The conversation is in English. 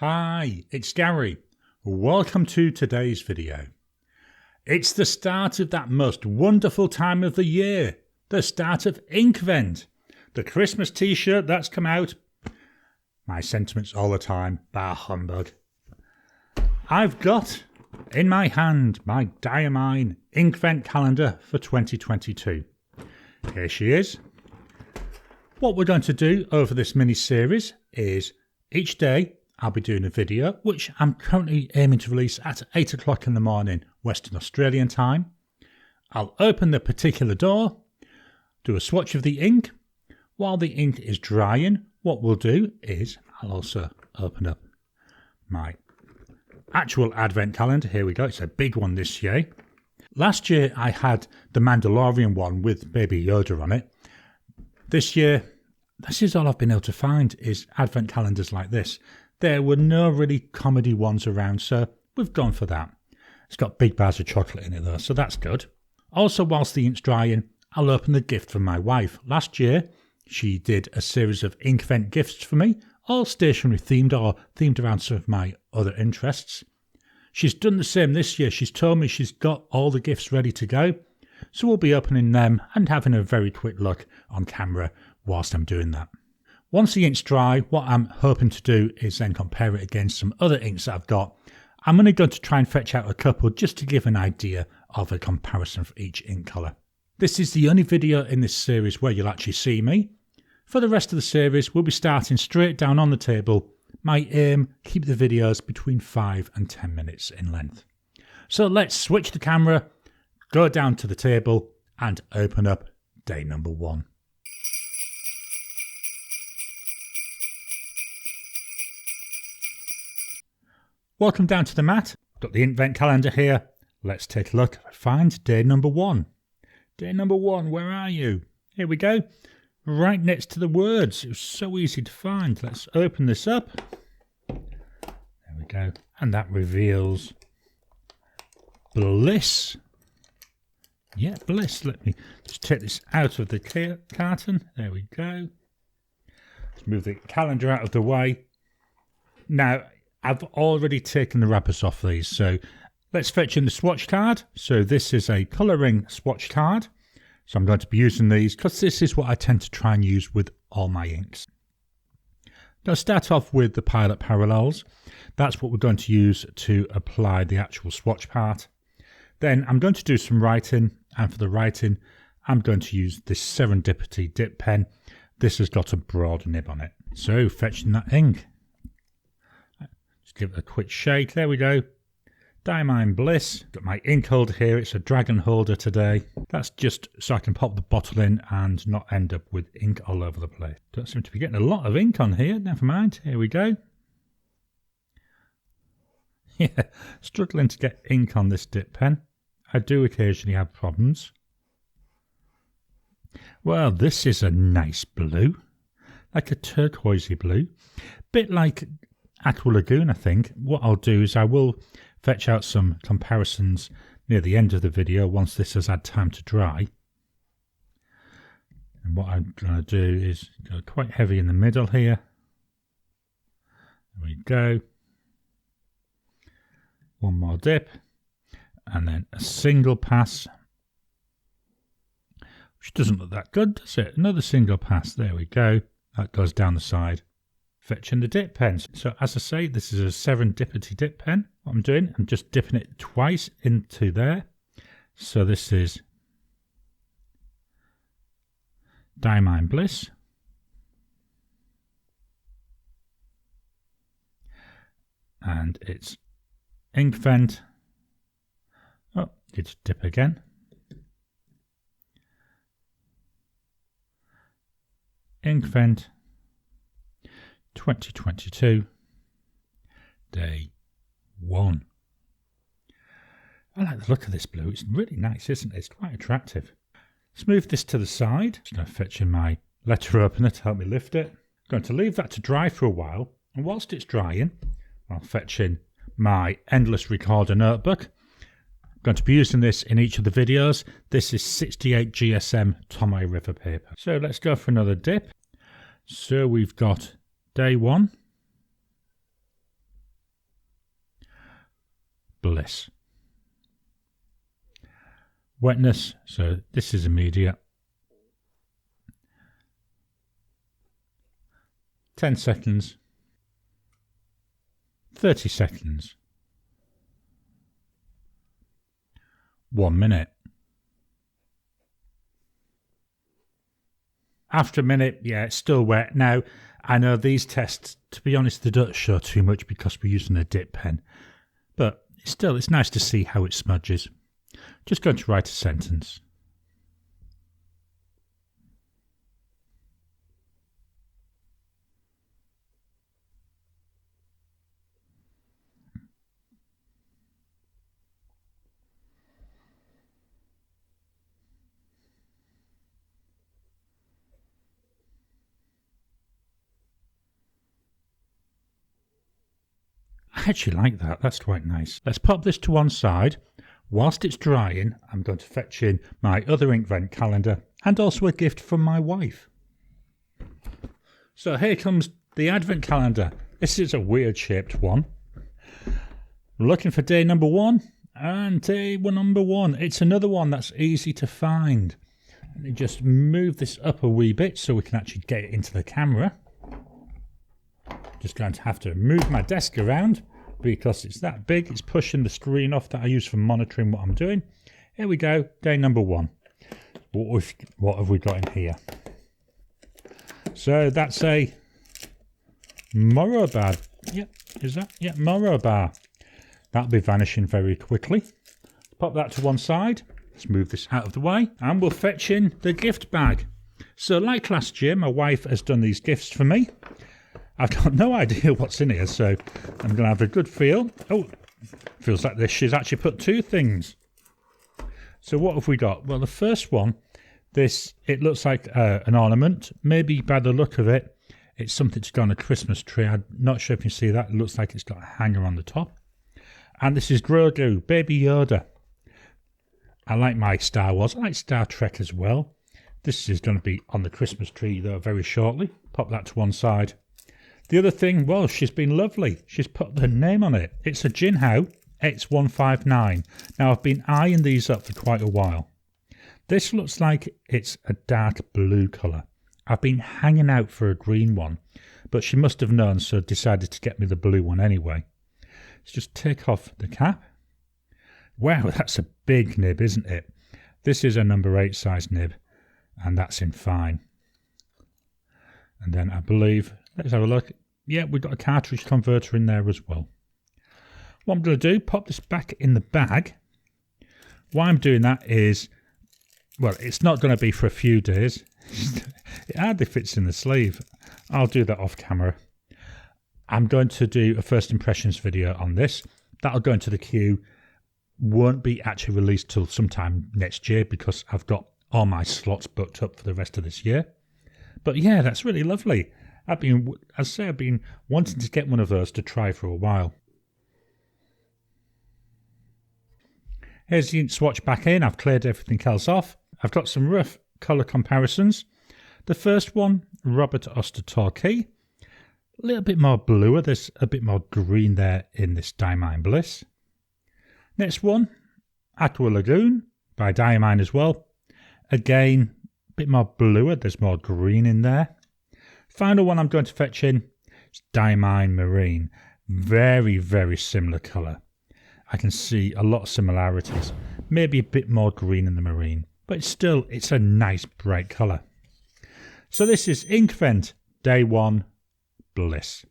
Hi, it's Gary. Welcome to today's video. It's the start of that most wonderful time of the year, the start of Inkvent, the Christmas t-shirt that's come out. My sentiments all the time, bah humbug. I've got in my hand my Diamine Inkvent Calendar for 2022. Here she is. What we're going to do over this mini-series is each day I'll be doing a video, which I'm currently aiming to release at 8 o'clock in the morning, Western Australian time. I'll open the particular door, do a swatch of the ink. While the ink is drying, what we'll do is I'll also open up my actual advent calendar. Here we go. It's a big one this year. Last year I had the Mandalorian one with Baby Yoda on it. This year, this is all I've been able to find is advent calendars like this. There were no really comedy ones around, so we've gone for that. It's got big bars of chocolate in it though, so that's good. Also, whilst the ink's drying, I'll open the gift from my wife. Last year, she did a series of Inkvent gifts for me, all stationery themed or themed around some of my other interests. She's done the same this year. She's told me she's got all the gifts ready to go, so we'll be opening them and having a very quick look on camera whilst I'm doing that. Once the ink's dry, what I'm hoping to do is then compare it against some other inks that I've got. I'm only going to try and fetch out a couple just to give an idea of a comparison for each ink colour. This is the only video in this series where you'll actually see me. For the rest of the series, we'll be starting straight down on the table. My aim, keep the videos between 5 and 10 minutes in length. So let's switch the camera, go down to the table and open up day number 1. Welcome down to the mat. Got the Inkvent calendar here. Let's take a look. Find day number 1. Day number 1, where are you? Here we go. Right next to the words. It was so easy to find. Let's open this up. There we go. And that reveals Bliss. Yeah, Bliss. Let me just take this out of the carton. There we go. Let's move the calendar out of the way. Now, I've already taken the wrappers off these, so let's fetch in the swatch card. So this is a colouring swatch card. So I'm going to be using these because this is what I tend to try and use with all my inks. Now start off with the Pilot Parallels. That's what we're going to use to apply the actual swatch part. Then I'm going to do some writing, and for the writing I'm going to use this Serendipity dip pen. This has got a broad nib on it. So fetching that ink. Just give it a quick shake. There we go. Diamine Bliss. Got my ink holder here. It's a dragon holder today. That's just so I can pop the bottle in and not end up with ink all over the place. Don't seem to be getting a lot of ink on here. Never mind. Here we go. Yeah, struggling to get ink on this dip pen. I do occasionally have problems. Well, this is a nice blue. Like a turquoisey blue. Bit like Aqua Lagoon, I think. What I'll do is I will fetch out some comparisons near the end of the video once this has had time to dry. And what I'm going to do is go quite heavy in the middle here. There we go. One more dip. And then a single pass. Which doesn't look that good, does it? Another single pass. There we go. That goes down the side. Fetching the dip pens. So as I say, this is a Serendipity dip pen. What I'm doing, I'm just dipping it twice into there. So this is Diamine Bliss. And it's Inkvent. Oh, it's dip again. Inkvent 2022 day 1. I like the look of this blue. It's really nice, isn't it? It's quite attractive. Let's move this to the side. Just going to fetch in my letter opener to help me lift it. I'm going to leave that to dry for a while, and whilst it's drying I'll fetch in my endless recorder notebook. I'm going to be using this in each of the videos. This is 68 GSM Tomoe River paper. So let's go for another dip. So we've got day 1. Bliss. Wetness, so this is immediate. 10 seconds. 30 seconds. 1 minute. After a minute, yeah, it's still wet. Now, I know these tests, to be honest, they don't show too much because we're using a dip pen. But still, it's nice to see how it smudges. Just going to write a sentence. I actually like that, that's quite nice. Let's pop this to one side. Whilst it's drying, I'm going to fetch in my other Inkvent calendar and also a gift from my wife. So here comes the Advent calendar. This is a weird shaped one. Looking for day number 1 and day number 1. It's another one that's easy to find. Let me just move this up a wee bit so we can actually get it into the camera. Just going to have to move my desk around because it's that big. It's pushing the screen off that I use for monitoring what I'm doing. Here we go, day number 1. What have we got in here? So that's a Morrow bar. Yep, is that? Yeah, Morrow bar. That'll be vanishing very quickly. Pop that to one side. Let's move this out of the way and we'll fetch in the gift bag. So like last year, my wife has done these gifts for me. I've got no idea what's in here, so I'm going to have a good feel. Oh, feels like this. She's actually put 2 things. So what have we got? Well, the first one, it looks like an ornament. Maybe by the look of it, it's something to go on a Christmas tree. I'm not sure if you can see that. It looks like it's got a hanger on the top. And this is Grogu, Baby Yoda. I like my Star Wars. I like Star Trek as well. This is going to be on the Christmas tree, though, very shortly. Pop that to one side. The other thing, well, she's been lovely. She's put her name on it. It's a Jinhao X159. Now, I've been eyeing these up for quite a while. This looks like it's a dark blue colour. I've been hanging out for a green one, but she must have known, so decided to get me the blue one anyway. Let's just take off the cap. Wow, that's a big nib, isn't it? This is a number 8 size nib, and that's in fine. And then I believe, let's have a look. Yeah, we've got a cartridge converter in there as well. What I'm going to do, pop this back in the bag. Why I'm doing that is, well, it's not going to be for a few days. It hardly fits in the sleeve. I'll do that off camera. I'm going to do a first impressions video on this. That'll go into the queue. Won't be actually released till sometime next year because I've got all my slots booked up for the rest of this year. But yeah, that's really lovely. I've been wanting to get one of those to try for a while. Here's the ink swatch back in. I've cleared everything else off. I've got some rough colour comparisons. The first one, Robert Oster-Torquay. A little bit more bluer. There's a bit more green there in this Diamine Bliss. Next one, Aqua Lagoon by Diamine as well. Again, a bit more bluer. There's more green in there. Final one I'm going to fetch in is Diamine Marine. Very, very similar colour. I can see a lot of similarities. Maybe a bit more green in the marine. But it's a nice bright colour. So this is Inkvent Day 1 Bliss.